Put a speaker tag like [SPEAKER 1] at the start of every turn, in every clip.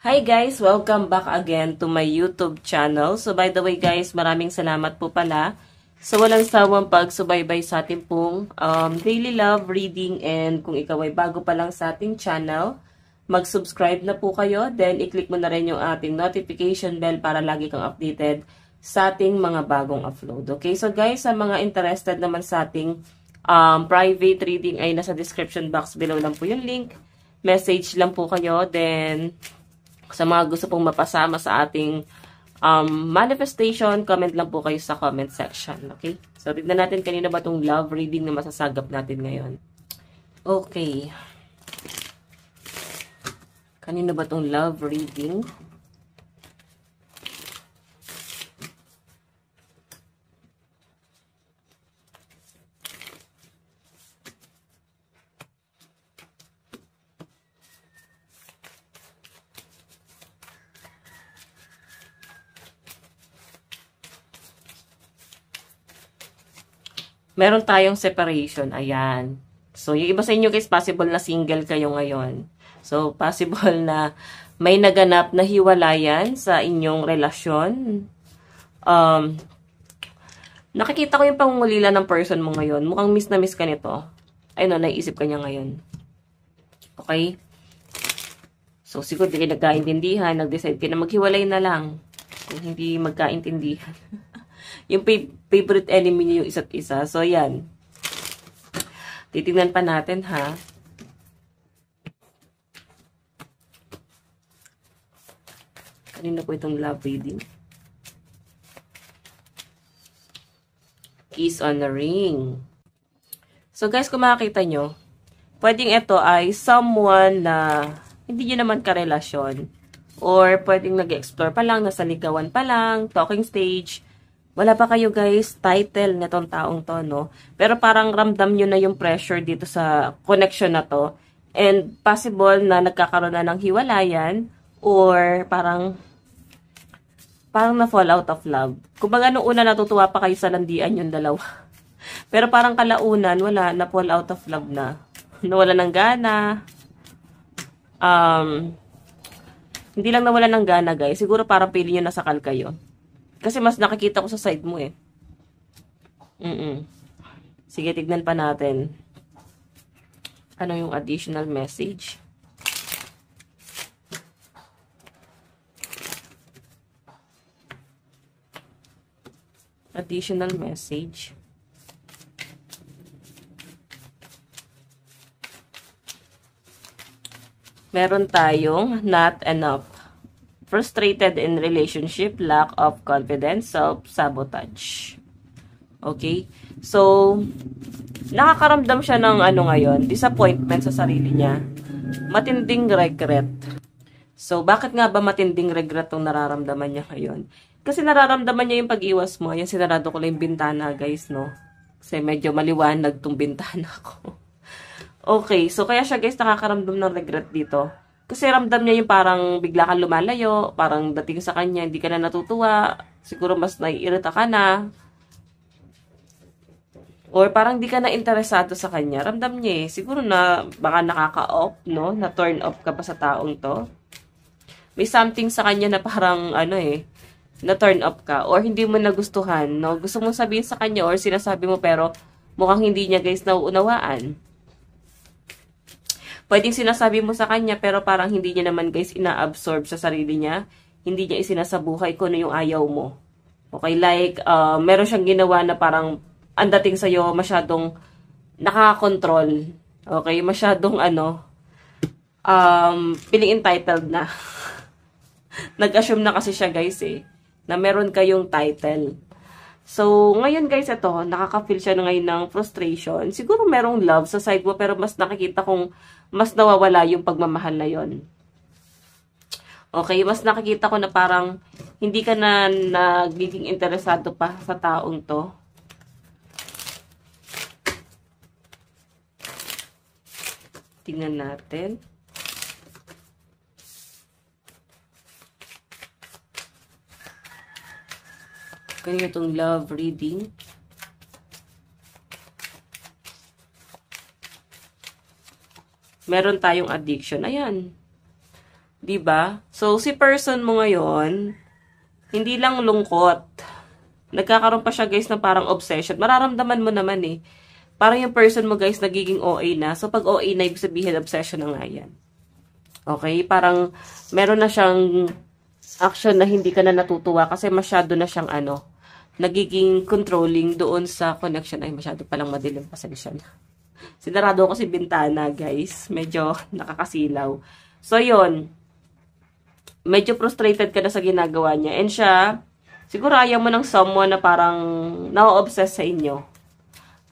[SPEAKER 1] Hi guys! Welcome back again to my YouTube channel. So by the way guys, maraming salamat po pala sa walang sawang pagsubaybay sa ating pong daily love reading, and kung ikaw ay bago pa lang sa ating channel, mag-subscribe na po kayo, then i-click mo na rin yung ating notification bell para lagi kang updated sa ating mga bagong upload. Okay, so guys, sa mga interested naman sa ating private reading ay nasa description box below lang po yung link. Message lang po kayo, then sa mga gusto pong mapasama sa ating manifestation, comment lang po kayo sa comment section. Okay? So, tignan natin kanina ba itong love reading na masasagap natin ngayon. Okay. Kanina ba itong love reading? Meron tayong separation. Ayan. So, yung iba sa inyo guys, possible na single kayo ngayon. So, possible na may naganap na hiwalayan sa inyong relasyon. Nakikita ko yung pangungulila ng person mo ngayon. Mukhang miss na miss ka nito. Ay no, naiisip ka niya ngayon. Okay? So, siguro di kayo nagkaintindihan. Nag-decide ka na maghiwalay na lang. Kung hindi magkaintindihan. Yung favorite enemy niyo yung isa't isa. So, yan. Titignan pa natin, ha? Kanina po itong love reading. Kiss on the ring. So, guys, kung makakita nyo, pwedeng ito ay someone na hindi nyo naman karelasyon. Or pwedeng nag-explore pa lang, nasa ligawan pa lang, talking stage. Wala pa kayo guys, title netong taong to, no? Pero parang ramdam nyo na yung pressure dito sa connection na to. And possible na nagkakaroon na ng hiwalayan or parang na-fall out of love. Kumbaga nung una natutuwa pa kayo sa landian yung dalawa. Pero parang kalaunan, wala, na-fall out of love na. Nawala ng gana. Hindi lang nawala ng gana guys. Siguro parang pili nyo nasakal kayo. Kasi mas nakikita ko sa side mo eh. Sige, tignan pa natin. Ano yung additional message? Additional message. Meron tayong not enough. Frustrated in relationship, lack of confidence, self-sabotage. Okay? So, nakakaramdam siya ng ano ngayon, disappointment sa sarili niya. Matinding regret. So, bakit nga ba matinding regret ang nararamdaman niya ngayon? Kasi nararamdaman niya yung pag-iwas mo. Ayan, sinarado ko lang yung bintana, guys, no? Kasi medyo maliwanag tong bintana ko. Okay, so kaya siya, guys, nakakaramdam ng regret dito. Kasi ramdam niya yung parang bigla kang lumalayo, parang dating sa kanya, hindi ka na natutuwa, siguro mas naiirita ka na, or parang di ka na interesado sa kanya. Ramdam niya eh, siguro na baka nakaka-off, no? Na turn off ka pa sa taong to. May something sa kanya na parang, ano eh, na turn off ka, or hindi mo nagustuhan, no? Gusto mong sabihin sa kanya, or sinasabi mo pero mukhang hindi niya guys nauunawaan. Pwedeng sinasabi mo sa kanya pero parang hindi niya naman guys ina-absorb sa sarili niya. Hindi niya isinasabuhay kung ano yung ayaw mo. Okay, like meron siyang ginawa na parang ang dating sa'yo masyadong nakaka-control. Okay, masyadong feeling entitled na. Nag-assume na kasi siya guys eh, na meron kayong title. So, ngayon guys, ito, nakaka-feel siya na ngayon ng frustration. Siguro merong love sa side mo, pero mas nakikita kong mas nawawala yung pagmamahal na yon. Okay, mas nakikita ko na parang hindi ka na nagiging interesado pa sa taong to. Tingnan natin. Ganyan itong love reading. Meron tayong addiction. Ayan. 'Diba? So, si person mo ngayon, hindi lang lungkot. Nagkakaroon pa siya, guys, ng parang obsession. Mararamdaman mo naman eh. Parang yung person mo, guys, nagiging OA na. So, pag OA na, ibig sabihin, obsession na nga yan. Okay? Parang, meron na siyang action na hindi ka na natutuwa kasi masyado na siyang nagiging controlling doon sa connection. Ay, masyado palang madilim, pasensya na. Sinarado ko kasi bintana, guys. Medyo nakakasilaw. So, yun. Medyo frustrated ka na sa ginagawa niya. And siya, siguro ayaw mo ng someone na parang na-obsess sa inyo.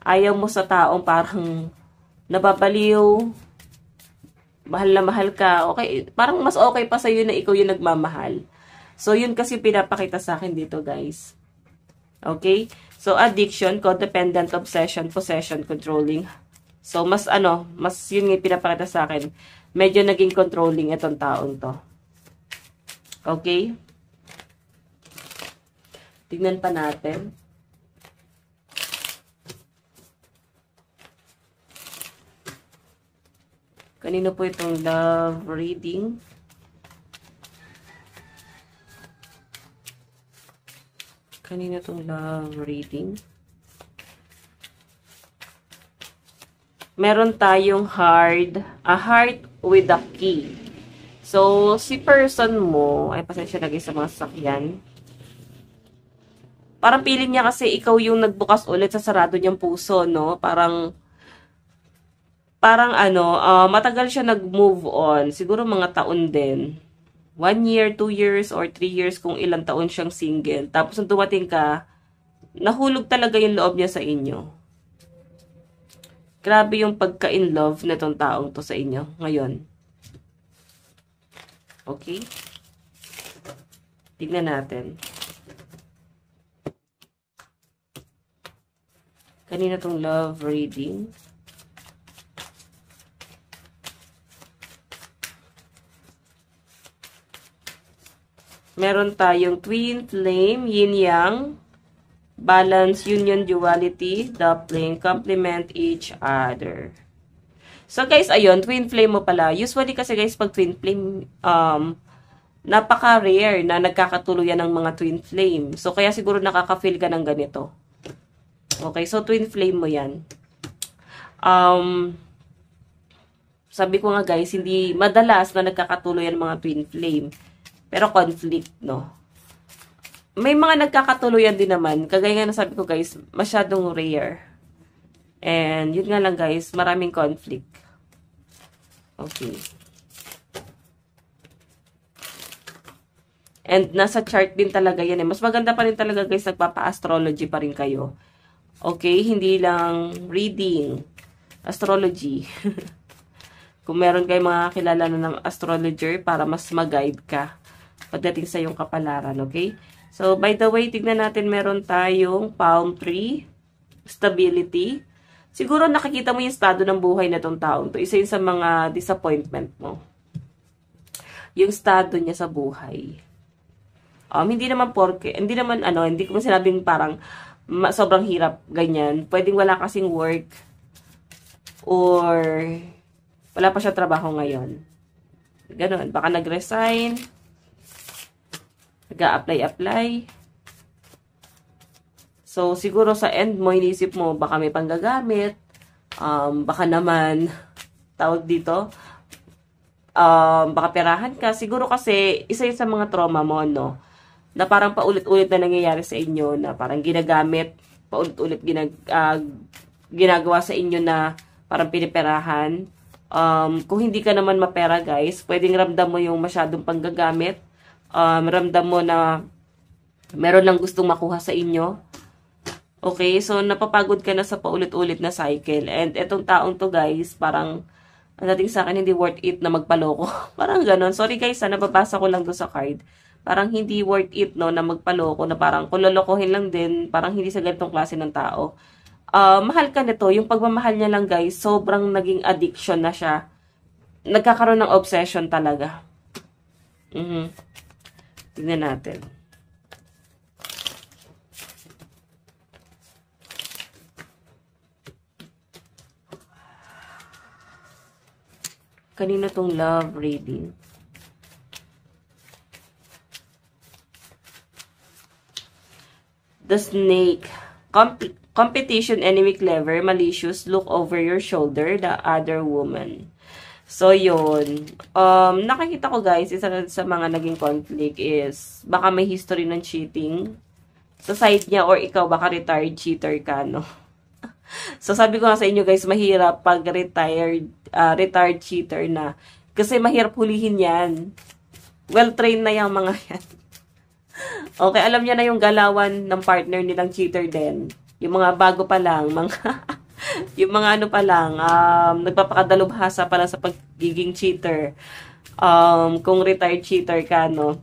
[SPEAKER 1] Ayaw mo sa taong parang nababaliw, mahal na mahal ka. Okay, parang mas okay pa sa'yo na ikaw yung nagmamahal. So, yun kasi pinapakita sa akin dito, guys. Okay? So, addiction, codependent, obsession, possession, controlling. So, mas yun yung pinapakita sa akin. Medyo naging controlling itong taong to. Okay? Tignan pa natin. Kanino po itong love reading? Kanino itong love reading? Meron tayong a heart with a key. So, si person mo, ay pasensya na guys sa mga sasakyan. Parang feeling niya kasi ikaw yung nagbukas ulit sa sarado niyang puso, no? Parang matagal siya nag-move on. Siguro mga taon din. 1 year, 2 years, or 3 years kung ilang taon siyang single. Tapos nung dumating ka, nahulog talaga yung loob niya sa inyo. Grabe yung pagka-in love na tong taong to sa inyo ngayon. Okay? Tignan natin. Kanina tong love reading. Meron tayong twin flame, yin-yang, balance, union, duality, doubling, complement each other. So, guys, ayun, twin flame mo pala. Usually kasi, guys, pag twin flame, napaka-rare na nagkakatuluyan ng mga twin flame. So, kaya siguro nakaka-feel ka ng ganito. Okay, so twin flame mo yan. Sabi ko nga, guys, hindi madalas na nagkakatuluyan ng mga twin flame. Pero conflict, no? May mga nagkakatuluyan din naman. Kagaya nga na sabi ko, guys, masyadong rare. And, yun nga lang, guys, maraming conflict. Okay. And, nasa chart din talaga yan eh. Mas maganda pa rin talaga, guys, nagpapa-astrology pa rin kayo. Okay? Hindi lang reading. Astrology. Kung meron kayong mga kilala na ng astrologer para mas mag-guide ka pagdating sa iyong kapalaran, okay? So, by the way, tignan natin, meron tayong palm tree, stability. Siguro nakikita mo yung estado ng buhay na tong taong to. Isa yun sa mga disappointment mo. Yung estado niya sa buhay. Hindi naman hindi ko sinabing parang sobrang hirap, ganyan. Pwedeng wala kasing work or wala pa siya trabaho ngayon. Ganon. Baka nag-resign. Nag-a-apply. So, siguro sa end mo, inisip mo, baka may panggagamit. Baka naman, tawag dito, baka perahan ka. Siguro kasi, isa yun sa mga trauma mo, no? Na parang paulit-ulit na nangyayari sa inyo, na parang ginagamit, paulit-ulit ginagawa sa inyo na parang piniperahan. Kung hindi ka naman mapera, guys, pwedeng ramdam mo yung masyadong panggagamit. Ramdam mo na meron lang gustong makuha sa inyo. Okay, so napapagod ka na sa paulit-ulit na cycle. And etong taong to, guys, parang ang dating sa akin, hindi worth it na magpaloko. Parang ganon. Sorry guys, nababasa ko lang doon sa card. Parang hindi worth it, no, na magpaloko, na parang kung lolokohin lang din, parang hindi sa ganitong klase ng tao. Mahal ka nito. Yung pagmamahal niya lang, guys, sobrang naging addiction na siya. Nagkakaroon ng obsession talaga. Tingnan natin. Kanina tong love reading. The snake. Competition, enemy, clever, malicious, look over your shoulder, the other woman. So, yun. Nakikita ko guys, isa sa mga naging conflict is, baka may history ng cheating sa side niya, or ikaw, baka retired cheater ka, no? So, sabi ko nga sa inyo guys, mahirap pag retired cheater na. Kasi mahirap hulihin yan. Well-trained na yung mga yan. Okay, alam niya na yung galawan ng partner nilang cheater din. Yung mga bago pa lang, yung mga ano pa lang, nagpapakadalubhasa pa lang sa pagiging cheater. Kung retired cheater ka, no?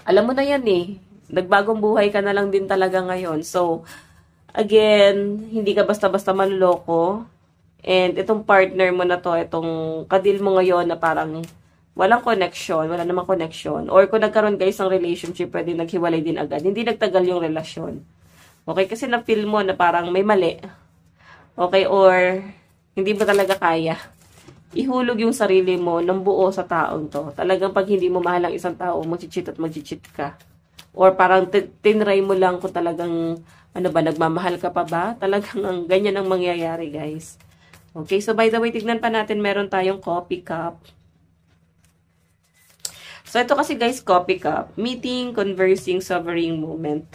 [SPEAKER 1] Alam mo na yan eh. Nagbagong buhay ka na lang din talaga ngayon. So, again, hindi ka basta-basta manloloko. And itong partner mo na to, itong kadil mo ngayon na parang walang connection, wala namang connection. Or kung nagkaroon guys ng relationship, pwede naghiwalay din agad. Hindi nagtagal yung relasyon. Okay, kasi na-feel mo na parang may mali. Okay, or hindi mo talaga kaya. Ihulog yung sarili mo ng buo sa taong to. Talagang pag hindi mo mahal ang isang tao, mag-cheat at mag-cheat ka. Or parang tinry mo lang kung talagang, ano ba, nagmamahal ka pa ba? Talagang ganyan ang mangyayari guys. Okay, so by the way, tignan pa natin, meron tayong coffee cup. So, ito kasi guys, coffee cup. Meeting, conversing, sovereign moment.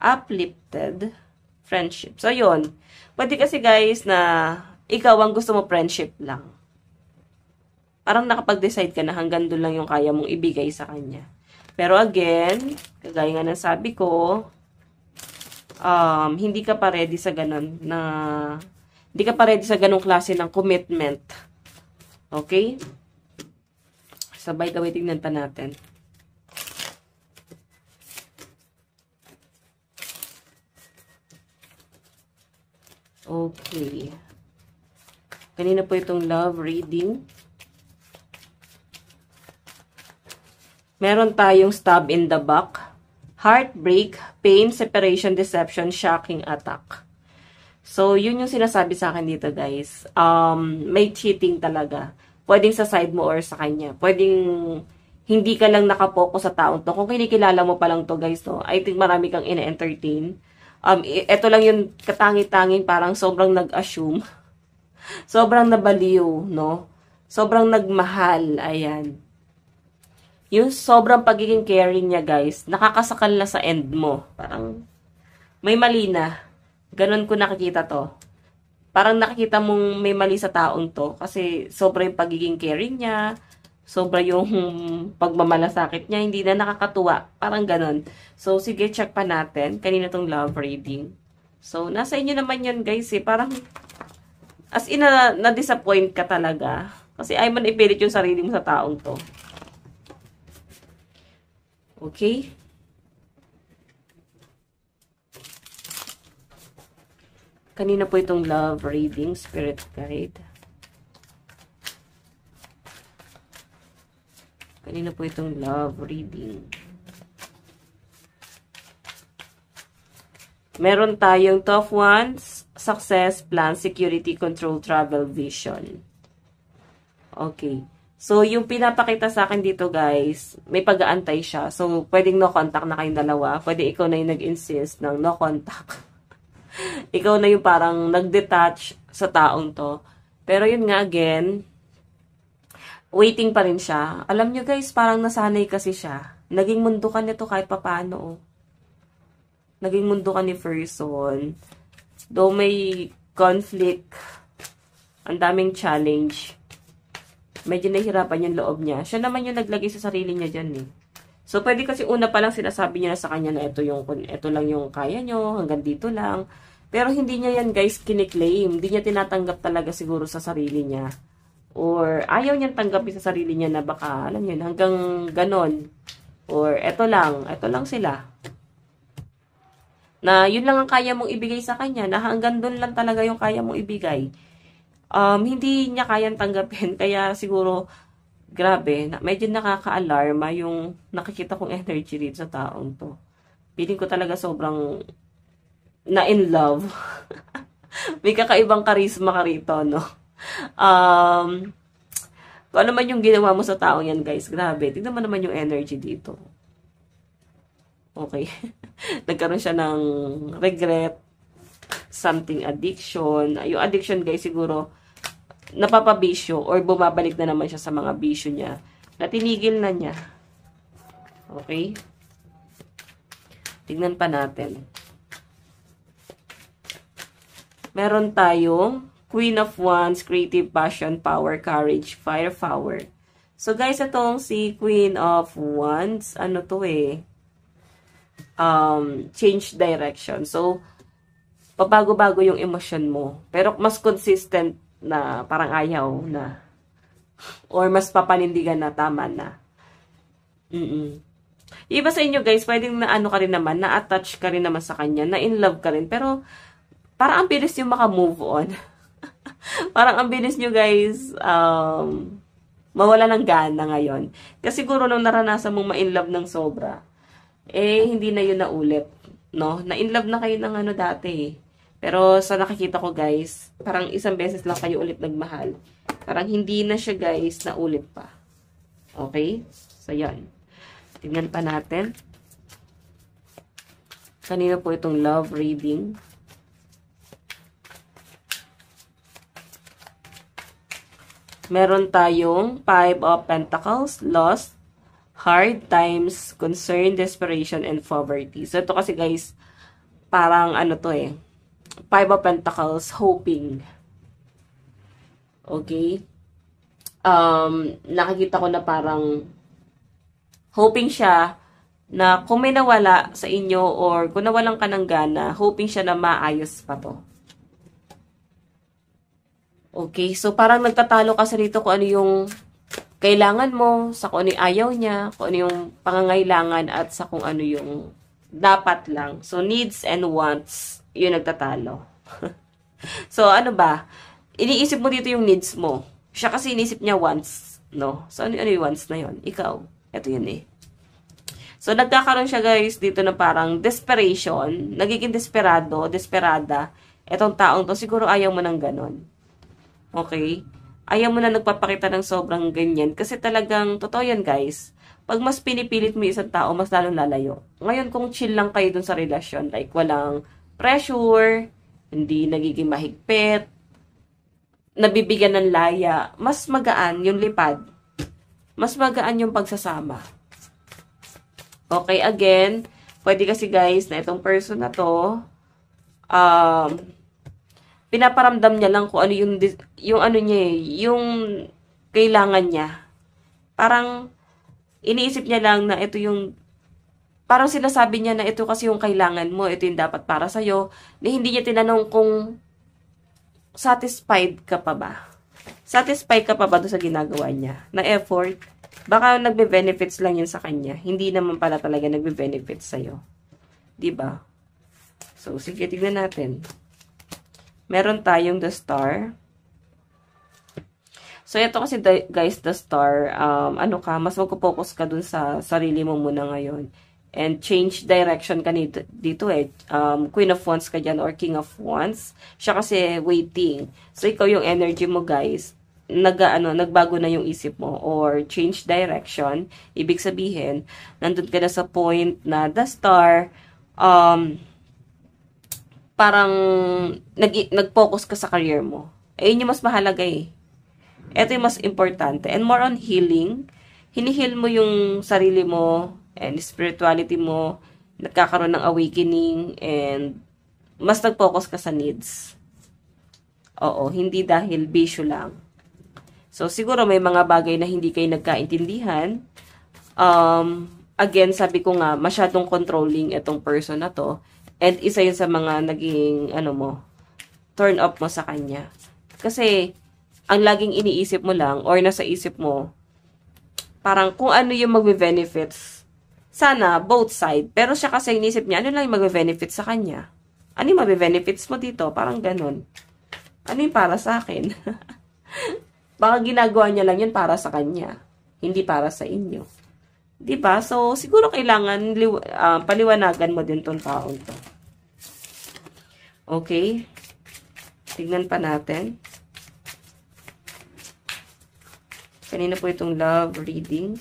[SPEAKER 1] Uplifted, friendship. So, yun. Pwede kasi guys na ikaw ang gusto mo friendship lang. Parang nakapag-decide ka na hanggang doon lang yung kaya mong ibigay sa kanya. Pero again, kagaya nga ng sabi ko, hindi ka pa ready sa ganun na, hindi ka pa ready sa ganung klase ng commitment. Okay? So, by the way, tignan pa natin. Okay. Kanina po itong love reading. Meron tayong stab in the back, heartbreak, pain, separation, deception, shocking attack. So, yun yung sinasabi sa akin dito, guys. May cheating talaga. Pwedeng sa side mo or sa kanya. Pwedeng hindi ka lang nakapokus sa taong to. Kung kinikilala mo pa lang to, guys, no, I think marami kang ina-entertain. Ito lang yung katangi-tanging parang sobrang nag-assume. Sobrang nabaliw, no? Sobrang nagmahal, ayan. Yung sobrang pagiging caring niya, guys, nakakasakal na sa end mo. Parang may mali na. Ganon ko nakikita to. Parang nakikita mong may mali sa taong to kasi sobra yung pagiging caring niya, sobra yung pagmamalasakit niya, hindi na nakakatuwa. Parang ganon. So, sige, check pa natin. Kanina tong love reading. So, nasa inyo naman yun, guys, eh. Parang, as in, na-disappoint ka talaga. Kasi ayaw man ipilit yung sarili mo sa taong to. Okay? Kanina po itong love reading, spirit guide. Kanina po itong love reading. Meron tayong tough ones, success, plan, security, control, travel, vision. Okay. So, yung pinapakita sa akin dito, guys, may pag-aantay siya. So, pwedeng no contact na kayong dalawa. Pwede ikaw na yung nag-insist ng no contact. Ikaw na yung parang nag-detach sa taong to. Pero yun nga, again, waiting pa rin siya. Alam nyo guys, parang nasanay kasi siya. Naging mundo ka nito kahit papaano. Oh. Naging mundo ka ni person. Though may conflict, ang daming challenge, medyo nahihirapan yung loob niya. Siya naman yung naglagay sa sarili niya dyan eh. So, pwede kasi una pa lang sinasabi niya na sa kanya na ito lang yung kaya nyo, hanggang dito lang. Pero hindi niya yan guys kiniklaim. Hindi niya tinatanggap talaga siguro sa sarili niya. Or ayaw niyang tanggapin sa sarili niya na baka, alam niyo, hanggang ganon. Or ito lang sila. Na yun lang ang kaya mong ibigay sa kanya, na hanggang doon lang talaga yung kaya mong ibigay. Hindi niya kayang tanggapin. Kaya siguro, grabe, medyo nakaka-alarma yung nakikita kong energy dito sa taong to. Feeling ko talaga sobrang na in love. May kakaibang karisma ka rito, no? Kung ano man yung ginawa mo sa taong yan, guys, grabe. Tignan mo naman yung energy dito. Okay? Nagkaroon siya ng regret, something addiction. Yung addiction guys siguro napapabisyo or bumabalik na naman siya sa mga bisyo niya na tinigil na niya. Okay? Tignan pa natin. Meron tayong Queen of Wands, creative passion, power, courage, fire power. So guys, itong si Queen of Wands, ano to change direction. So, pabago-bago yung emosyon mo. Pero mas consistent na parang ayaw na. Or mas papanindigan na tama na. Iba sa inyo guys, pwedeng na ano ka rin naman, na-attach ka rin naman sa kanya, na-in love ka rin. Pero, parang ang bilis yung maka-move on. Parang ang bilis nyo guys, mawala ng gana ngayon. Kasi siguro nung naranasan mong ma-in love ng sobra, hindi na yun naulit. No? Na-in love na kayo ng ano dati. Pero sa nakikita ko guys, parang isang beses lang kayo ulit nagmahal. Parang hindi na siya guys, naulit pa. Okay? So yan. Tingnan pa natin. Kanina po itong love reading. Meron tayong 5 of Pentacles, loss, hard times, concern, desperation, and poverty. So, ito kasi guys, parang ano to 5 of Pentacles, hoping. Okay? Nakikita ko na parang hoping siya na kung may nawala sa inyo or kung nawalan ka ng gana, hoping siya na maayos pa to. Okay, so parang nagtatalo kasi rito kung ano yung kailangan mo, sa kung ano yung ayaw niya, kung ano yung pangangailangan, at sa kung ano yung dapat lang. So, needs and wants, yun nagtatalo. So, ano ba? Iniisip mo dito yung needs mo. Siya kasi iniisip niya wants, no? So, ano yung wants na yun? Ikaw. Ito yun So, nagkakaroon siya guys dito na parang desperation, nagiging desperada, etong taong to, siguro ayaw mo ng ganon. Okay? Ayaw mo na nagpapakita ng sobrang ganyan. Kasi talagang, totoo yan guys. Pag mas pinipilit mo isang tao, mas lalong lalayo. Ngayon, kung chill lang kayo dun sa relasyon, like walang pressure, hindi nagiging mahigpit, nabibigyan ng laya, mas magaan yung lipad. Mas magaan yung pagsasama. Okay, again, pwede kasi guys na itong person na to, pinaparamdam niya lang kung ano yung ano niya yung kailangan niya. Parang iniisip niya lang na ito yung parang sinasabi niya na ito kasi yung kailangan mo, ito yung dapat para sa'yo, na hindi niya tinanong kung satisfied ka pa ba? Satisfied ka pa ba doon sa ginagawa niya? Na effort? Baka nagbe-benefits lang yun sa kanya. Hindi naman pala talaga nagbe-benefits sa'yo. Diba? So, sige, tignan natin. Meron tayong the star. So, ito kasi guys, the star, ano ka, mas magpo-focus ka dun sa sarili mo muna ngayon. And change direction ka dito Queen of Wands ka dyan or King of Wands. Siya kasi waiting. So, ikaw yung energy mo guys, nagbago na yung isip mo or change direction. Ibig sabihin, nandun ka na sa point na the star, parang nag-focus ka sa career mo. Ayun yung mas mahalaga Ito yung mas importante. And more on healing. Hinihil mo yung sarili mo and spirituality mo. Nagkakaroon ng awakening and mas nag-focus ka sa needs. Oo, hindi dahil bisyo lang. So, siguro may mga bagay na hindi kayo nagkaintindihan. Again, sabi ko nga, masyadong controlling itong person na to. And isa yun sa mga naging, turn off mo sa kanya. Kasi, ang laging iniisip mo lang, or nasa isip mo, parang kung ano yung magbe-benefits, sana, both side. Pero siya kasi iniisip niya, ano lang yung magbe-benefits sa kanya? Ano yung magbe-benefits mo dito? Parang ganun. Ano yung para sa akin? Baka ginagawa niya lang yun para sa kanya. Hindi para sa inyo. Diba? So, siguro kailangan paliwanagan mo din tong taong to. Okay? Tignan pa natin. Kanina po itong love reading.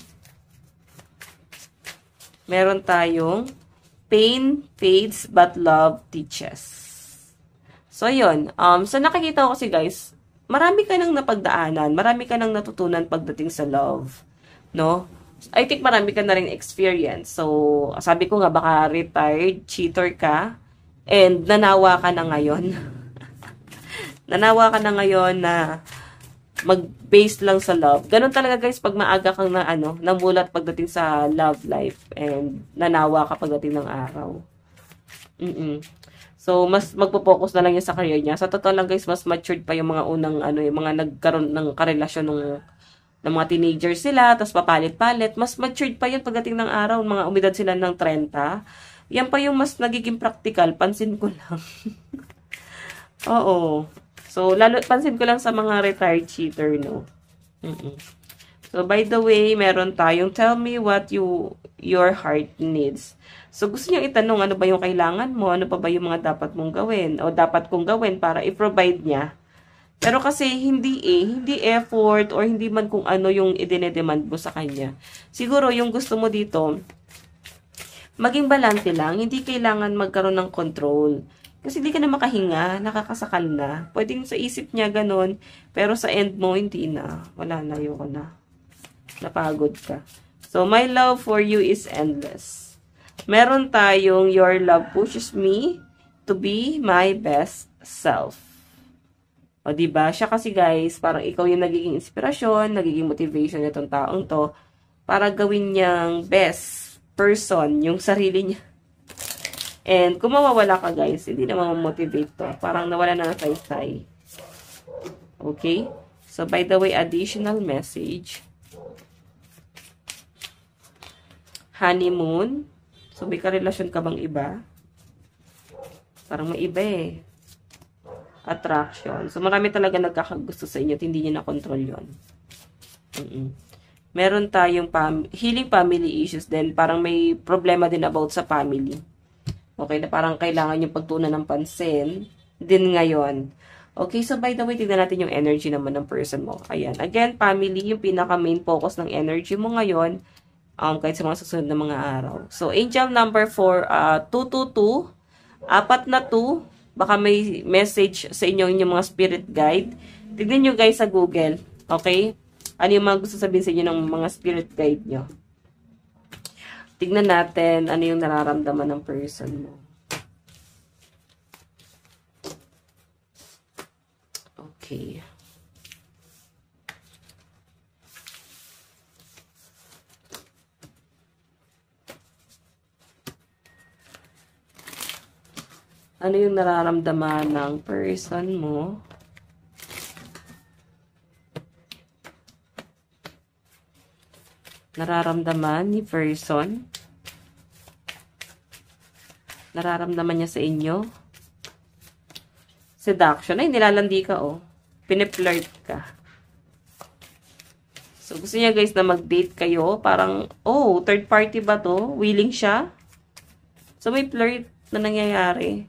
[SPEAKER 1] Meron tayong Pain fades but love teaches. So, yun. So, nakikita ko kasi guys, marami ka nang napagdaanan, marami ka nang natutunan pagdating sa love. No? I think marami ka na rin experience. So, sabi ko nga, baka retired, cheater ka, and nanawa ka na ngayon. Nanawa ka na ngayon na mag-base lang sa love. Ganun talaga guys, pag maaga kang namulat pagdating sa love life, and nanawa ka pagdating ng araw. So, mas magpo-focus na lang yun sa career niya. Sa totoo lang guys, mas matured pa yung mga unang, yung mga nagkaroon ng karelasyon ng mga teenagers sila, tapos papalit-palit. Mas matured pa yun pagdating ng araw, mga umidad sila ng 30. Yan pa yung mas nagiging practical, pansin ko lang. Oo. So, lalo, pansin ko lang sa mga retired cheater, no? So, by the way, meron tayong tell me what your heart needs. So, gusto niyo itanong ano ba yung kailangan mo, ano pa ba yung mga dapat mong gawin, o dapat kong gawin para i-provide niya. Pero kasi hindi effort, or hindi man kung ano yung idinedemand mo sa kanya. Siguro, yung gusto mo dito, maging balante lang, hindi kailangan magkaroon ng control. Kasi hindi ka na makahinga, nakakasakal na. Pwedeng sa isip niya ganun, pero sa end mo, hindi na. Wala na, ayoko na. Napagod ka. So, my love for you is endless. Meron tayong your love pushes me to be my best self. O, diba? Siya kasi guys, parang ikaw yung nagiging inspirasyon, nagiging motivation nitong taong to, para gawin niyang best person, yung sarili niya. And kung mawawala ka guys, hindi na mamotivate to. Parang nawala na ng saysay. Okay? So, by the way, additional message. Honeymoon. So, may karelasyon ka bang iba? Parang may iba eh. Attraction. So, marami talaga nagkakagusto sa inyo at hindi nyo na-control yun. Meron tayong healing family issues din. Parang may problema din about sa family. Okay, na parang kailangan yung pagtunan ng pansin din ngayon. Okay, so by the way, tignan natin yung energy naman ng person mo. Ayan. Again, family, yung pinaka-main focus ng energy mo ngayon, kahit sa mga susunod na mga araw. So, angel number 4, 222, 4 na 2, baka may message sa inyo yung mga spirit guide. Tignan nyo guys sa Google. Okay? Ano yung mga gusto sabihin sa inyo ng mga spirit guide nyo? Tignan natin ano yung nararamdaman ng person mo. Okay. Ano yung nararamdaman ng person mo? Nararamdaman ni person? Nararamdaman niya sa inyo? Seduction. Ay, nilalandi ka, oh. Piniflirt ka. So, gusto niya, guys, na mag-date kayo. Parang, oh, third party ba to? Willing siya? So, may flirt na nangyayari.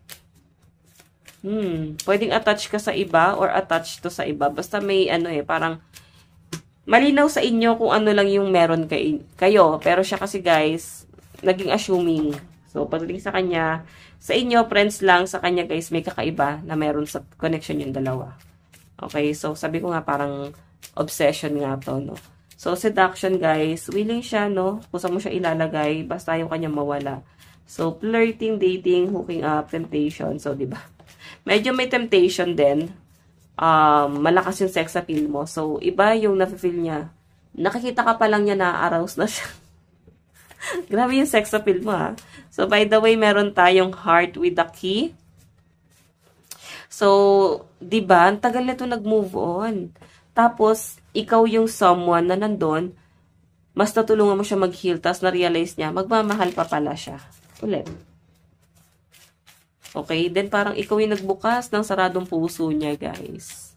[SPEAKER 1] Pwedeng attach ka sa iba or attach to sa iba. Basta may, parang, malinaw sa inyo kung ano lang yung meron kayo. Pero siya kasi guys, naging assuming. So, pagdating sa kanya, sa inyo, friends lang. Sa kanya guys, may kakaiba na meron sa connection yung dalawa. Okay, so sabi ko nga parang obsession nga to, no? So, seduction guys, willing siya, no? Kung saan mo siya ilalagay, basta yung kanya mawala. So, flirting, dating, hooking up, temptation. So, diba? Medyo may temptation din. Malakas yung sex appeal mo. So, iba yung nafe-feel niya. Nakikita ka pa lang niya na arouse na siya. Grabe yung sex appeal mo, ha? So, by the way, meron tayong heart with the key. So, diba? Ang tagal na ito nag-move on. Tapos, ikaw yung someone na nandun, mas natulungan mo siya mag-heal, tapos na-realize niya, magmamahal pa pala siya. Ulit. Okay, then parang ikaw yung nagbukas ng saradong puso niya, guys.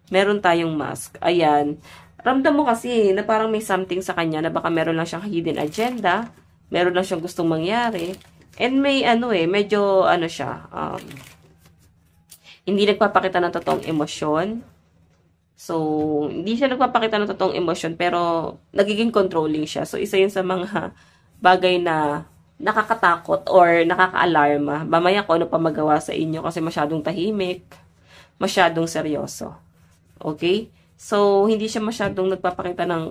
[SPEAKER 1] Meron tayong mask. Ayan. Ramdam mo kasi na parang may something sa kanya na baka meron lang siyang hidden agenda, meron lang siyang gustong mangyari, and may medyo siya, hindi nagpapakita ng totoong emosyon. So, hindi siya nagpapakita ng totoong emosyon, pero nagiging controlling siya. So, isa yun sa mga bagay na nakakatakot or nakaka-alarma. Mamaya kung ano pa magawa sa inyo kasi masyadong tahimik, masyadong seryoso. Okay? So, hindi siya masyadong nagpapakita ng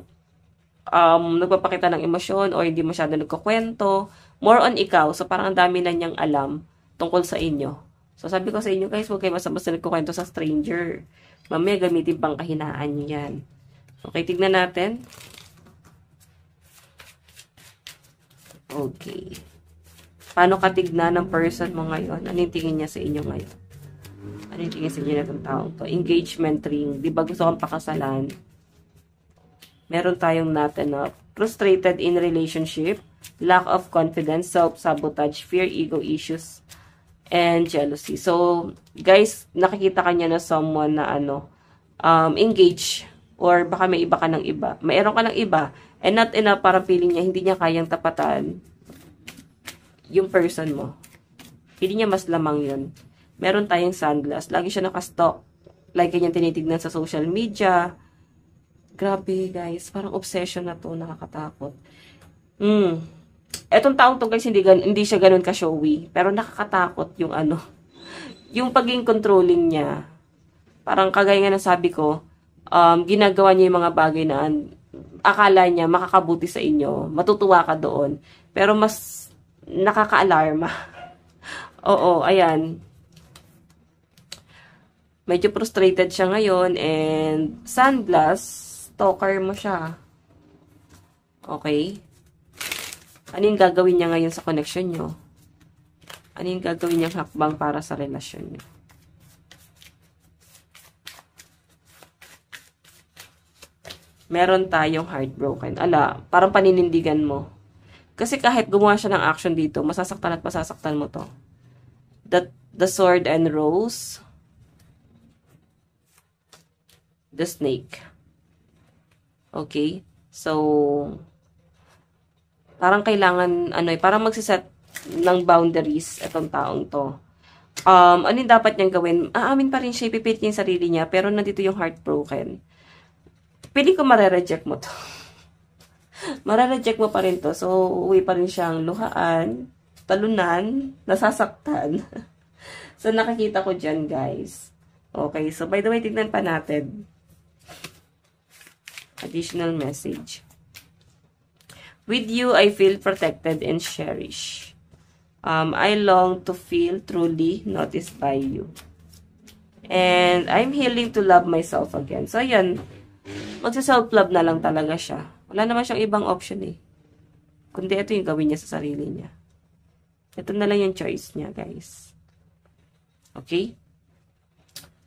[SPEAKER 1] emosyon or hindi masyadong nagkukwento. More on ikaw. So, parang ang dami na niyang alam tungkol sa inyo. So, sabi ko sa inyo guys, huwag kayo basta-basta nagkukwento sa stranger. Mamaya gamitin pang kahinaan niyo yan. Okay, tignan natin. Okay. Paano ka tignan ng person mo ngayon? Ano yung tingin niya sa inyo ngayon? Ano yung tingin sa inyo na itong taong to? Engagement ring. Di ba gusto kang pakasalan? Meron tayong not enough. Frustrated in relationship. Lack of confidence. Self-sabotage. Fear, ego issues. And jealousy. So, guys, nakikita ka niya na someone na engage. Or baka may iba ka ng iba. Mayroon ka ng iba. And not enough, parang feeling niya, hindi niya kayang tapatan yung person mo. Hindi niya mas lamang yun. Meron tayong sunglass. Lagi siya nakastock. Like, kanyang tinitignan sa social media. Grabe, guys. Parang obsession na to. Nakakatakot. Etong taong to, guys, hindi siya ganun ka-showy. Pero nakakatakot yung yung pagiging controlling niya. Parang kagaya nga ng sabi ko, ginagawa niya yung mga bagay na akala niya makakabuti sa inyo. Matutuwa ka doon. Pero mas nakaka-alarma. Oo, ayan. Medyo frustrated siya ngayon and sunglass, stalker mo siya. Okay? Ano yung gagawin niya ngayon sa connection nyo? Ano yung gagawin niyang hakbang para sa relasyon nyo? Meron tayong heartbroken. Ala, parang paninindigan mo. Kasi kahit gumawa siya ng action dito, masasaktan at masasaktan mo to. The sword and rose. The snake. Okay? So, parang kailangan, parang magsiset ng boundaries itong taong to. Ano yung dapat niyang gawin? Aamin pa rin siya, ipipilit niya yung sarili niya, pero nandito yung heartbroken. Pili ko marereject mo to. Marereject mo pa rin to. So, uwi pa rin siyang luhaan, talunan, nasasaktan. So, nakikita ko dyan, guys. Okay, so by the way, tignan pa natin. Additional message. With you, I feel protected and cherished. I long to feel truly noticed by you. And I'm healing to love myself again. So, yan. Magsa-self-love na lang talaga siya. Wala naman siyang ibang option eh. Kundi ito yung gawin niya sa sarili niya. Ito na lang yung choice niya, guys. Okay?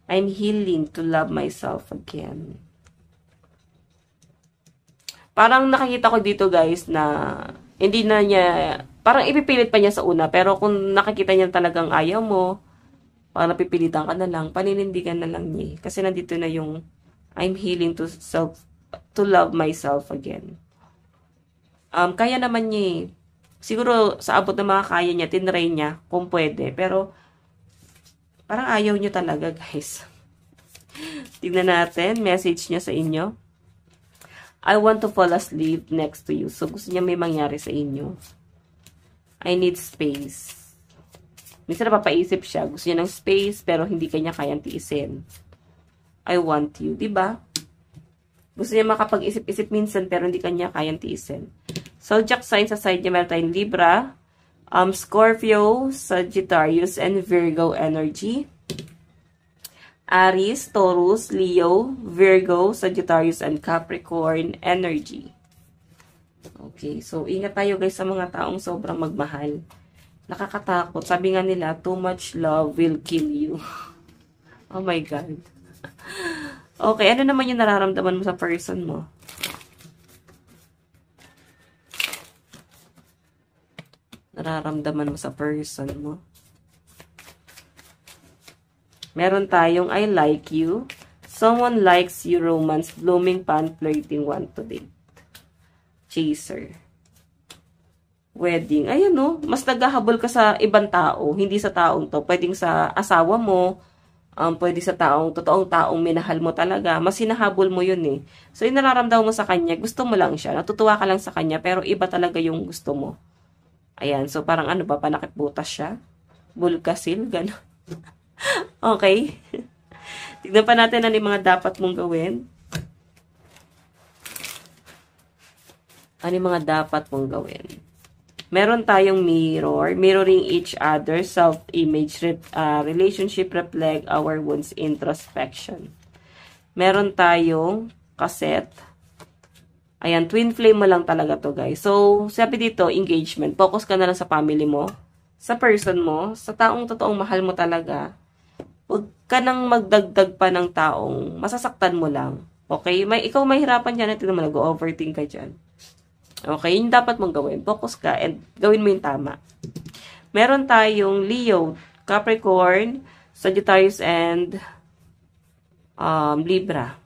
[SPEAKER 1] I'm healing to love myself again. Parang nakikita ko dito, guys, na hindi na niya, parang ipipilit pa niya sa una. Pero kung nakikita niya talagang ayaw mo, parang napipilitan ka na lang, paninindigan na lang niya. Kasi nandito na yung I'm healing to love myself again. Kaya naman niya. Siguro sa abot ng mga kaya niya, tinry niya kung pwede. Pero parang ayaw niyo talaga, guys. Tignan natin, message niya sa inyo. I want to fall asleep next to you. So gusto niya may mangyari sa inyo. I need space. Minsan napapaisip siya. Gusto niya ng space pero hindi kanya kayang tiisin. I want you. Diba? Gusto niya makapag-isip-isip minsan pero hindi kanya kayang tiisin. Zodiac sign sa side niya meron tayong Libra, Scorpio, Sagittarius, and Virgo energy. Aries, Taurus, Leo, Virgo, Sagittarius, and Capricorn energy. Okay, so ingat tayo guys sa mga taong sobrang magmahal. Nakakatakot. Sabi nga nila, too much love will kill you. Oh my God. Okay, ano naman yung nararamdaman mo sa person mo? Nararamdaman mo sa person mo? Meron tayong I like you. Someone likes you, romance, blooming pan, flirting, want to date. Chaser. Wedding. Ayan no, mas naghahabol ka sa ibang tao, hindi sa taong to. Pwedeng sa asawa mo, pwede sa totoong taong minahal mo talaga. Mas hinahabol mo yun eh. So, yung nararamdaman mo sa kanya, gusto mo lang siya. Natutuwa ka lang sa kanya, pero iba talaga yung gusto mo. Ayan, so parang ano ba, panakip butas siya? Bulkasil, gano'n. Okay. Tignan pa natin ano yung mga dapat mong gawin. Ano yung mga dapat mong gawin? Meron tayong mirror, mirroring each other, self-image, relationship, reflect, our wounds, introspection. Meron tayong cassette. Ayan, twin flame mo lang talaga to, guys. So, sabi dito, engagement. Focus ka na lang sa family mo, sa person mo, sa taong totoong mahal mo talaga. Huwag ka nang magdagdag pa ng taong masasaktan mo lang. Okay? Ikaw mahirapan dyan at nag-overthink ka dyan. Okay? Yung dapat mong gawin. Focus ka and gawin mo yung tama. Meron tayong Leo, Capricorn, Sagittarius, and Libra.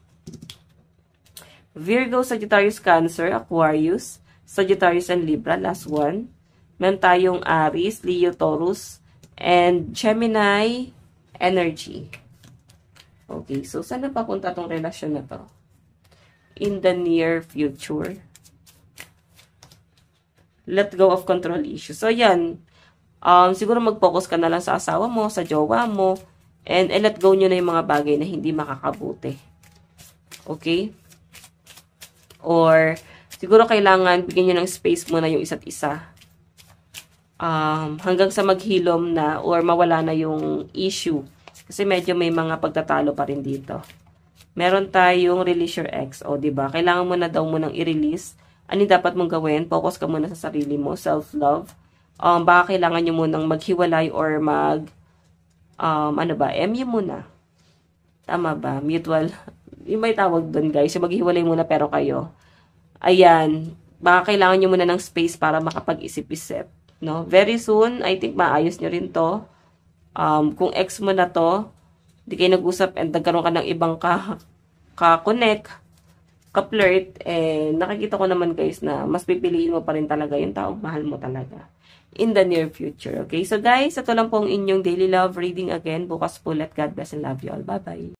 [SPEAKER 1] Virgo, Sagittarius, Cancer, Aquarius, Sagittarius, and Libra. Last one. Meron tayong Aries, Leo, Taurus, and Gemini energy. Okay, so saan na papunta tong relasyon na to? In the near future. Let go of control issues. So, yan. Siguro mag-focus ka na lang sa asawa mo, sa jowa mo, and let go nyo na yung mga bagay na hindi makakabuti. Okay? Or, siguro kailangan bigyan nyo ng space muna yung isa't isa. Hanggang sa maghilom na or mawala na yung issue. Kasi medyo may mga pagtatalo pa rin dito. Meron tayong release your ex. O, diba? Kailangan mo na daw munang i-release. Ano dapat mong gawin? Focus ka muna sa sarili mo. Self-love. Baka kailangan nyo munang maghiwalay or MU muna. Tama ba? Mutual. Yung may tawag doon, guys. Yung maghiwalay muna pero kayo. Ayan. Baka kailangan nyo muna ng space para makapag-isip-isip. No? Very soon, I think maayos nyo rin to. Kung ex mo na to, di kayo nag-usap and nagkaroon ka ng ibang ka-connect, ka-flirt, nakikita ko naman guys na mas pipiliin mo pa rin talaga yung taong mahal mo talaga in the near future. Okay? So guys, ito lang po ang inyong daily love reading again. Bukas po, let God bless and love you all. Bye-bye.